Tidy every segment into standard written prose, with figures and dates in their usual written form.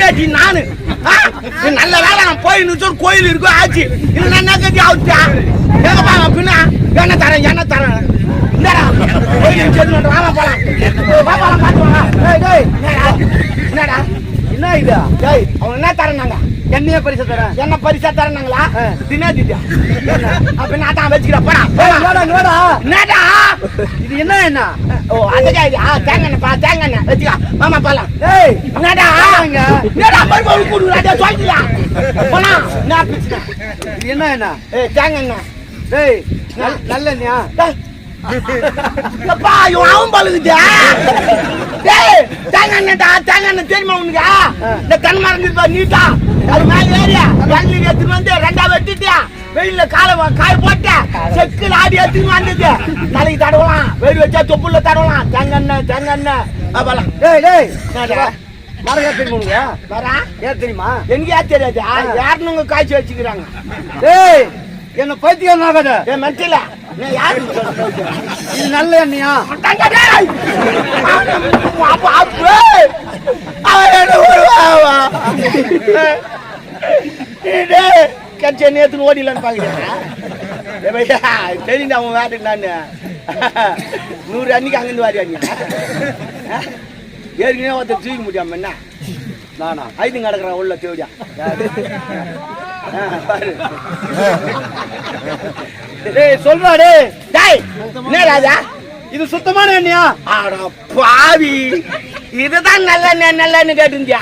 பேட்டி நானு நல்ல வேலை நான் போய் நிச்சயம் கோயில் இருக்கும் ஆச்சு இல்லைன்னா என்ன கட்டி ஆகுச்சா எங்க பாங்க பின்னா என்ன தரேன் இந்தாடா கோயில் ராம போலாம் பாப்பாலாம் பார்த்துவாங்க என்னடா என்ன இது அவங்க என்ன தரேன்னாங்க என்னைய பரிசா தரேன் என்ன பரிசா தரேன்னாங்களா தினா திட்டியா அப்ப நான் தான் வச்சுக்கிறேன் என்னடா இது என்ன ஓ அதுக்கா இது தேங்காய் வச்சுக்கா மாமா போலாம் என்னடா பருப்பு கொடுக்குறாடா சொல்லியா போனா நான் இது என்ன தேங்காய் டேய் நல்ல அப்பா அவன் பழுகுதா தேங்காய் தெரியுமா உனக்கு இந்த கண்மரம் நீட்டா அது மேல ஏறியா வெள்ளி எடுத்துட்டு வந்து ரெண்டா வெட்டிட்டியா வெயில காய போட்ட செக்குல ஆடி எடுத்துட்டு வந்தது நாளைக்கு தடவலாம் வெயில் வச்சா தொப்புல தடவலாம் தேங்காய் அப்பலாம் மரம் தெரியுமா உனக்கு மரம் ஏன் தெரியுமா எனக்கு ஏன் தெரியாது யாருன்னு காய்ச்சி வச்சுக்கிறாங்க என்ன பைத்தியம் ஆகாத என் மெட்டில இது நல்ல எண்ணெயா கட்சி நேத்து ஓடிலான்னு பாக்குறேன் தெரியுது அவன் வேட்டுக்கு நான் 100 அன்னைக்கு அங்கிருந்து வாரியா நீ ஏற்கனவே ஒருத்தர் தூக்க முடியாம என்ன நானா ஐந்து கிடக்குறேன் உள்ள தேவையா சொல்றாடே ராஜா இது சுத்தமான எண்ணெயா பாவி இதுதான் நல்ல கேட்டுந்தியா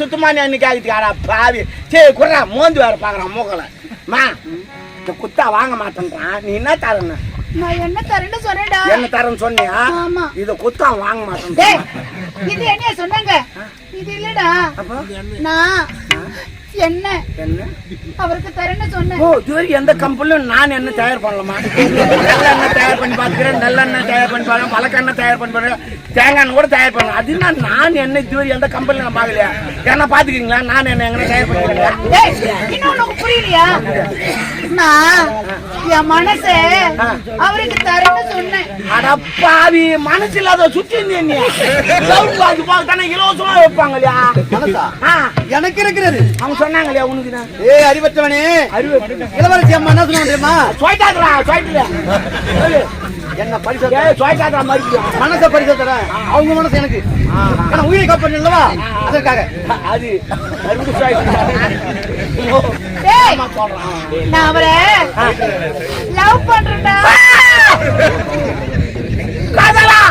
சுத்தமான எண்ணெய் கேக்குது பாவி சரி குறா மோந்து வேற பாக்குறான் மூக்கல மா இந்த குத்தா வாங்க மாட்டேன்றான் நீ என்ன தரேன்னு நான் என்ன தரேன்னு சொன்னேடா என்ன தரேன்னு சொன்னியா இத குத்தா வாங்க மாட்டேன் இது என்ன சொன்னாங்க இது இல்லடா நான் என்ன அவருக்கு தரேன்னு சொன்னேன் ஓ இதுவரை எந்த கம்பெனிலும் நான் என்ன தயார் பண்ணலாமா நல்ல எண்ணெய் தயார் பண்ணி பார்த்துக்கிறேன் நல்ல எண்ணெய் தயார் பண்ணி பாருங்க பழக்கெண்ணெய் தயார் பண்ணி பாருங்க தேங்காய் கூட தயார் பண்ணுவேன் அதுனா நான் என்ன இதுவரை எந்த கம்பெனில நான் பார்க்கலையா என்ன பாத்துக்கிறீங்களா நான் என்ன எங்க தயார் பண்ணுறேன் இன்னும் புரியலையா நான் என் மனசை அவருக்கு தரேன்னு சொன்னேன் அடப்பாவி மனசு இல்லாத சுத்தி இருந்தீங்க இலவசமா வைப்பாங்க இல்லையா எனக்கு இருக்கிறது அவங்க சொன்னாங்க இல்லையா உனக்கு தான் அறிவற்றவனே இளவரசி அம்மா என்ன சொன்னாங்க தெரியுமா சொல்லிட்டாங்களா சொல்லிட்டு என்ன பரிசு சொல்லிட்டாங்களா மறுபடியும் மனசை பரிசு தரேன் அவங்க மனசு எனக்கு ஆனா உயிரை காப்பாற்ற இல்லவா அதற்காக அது மறுபடியும் நான் அவரை லவ் பண்றேன்டா காதலா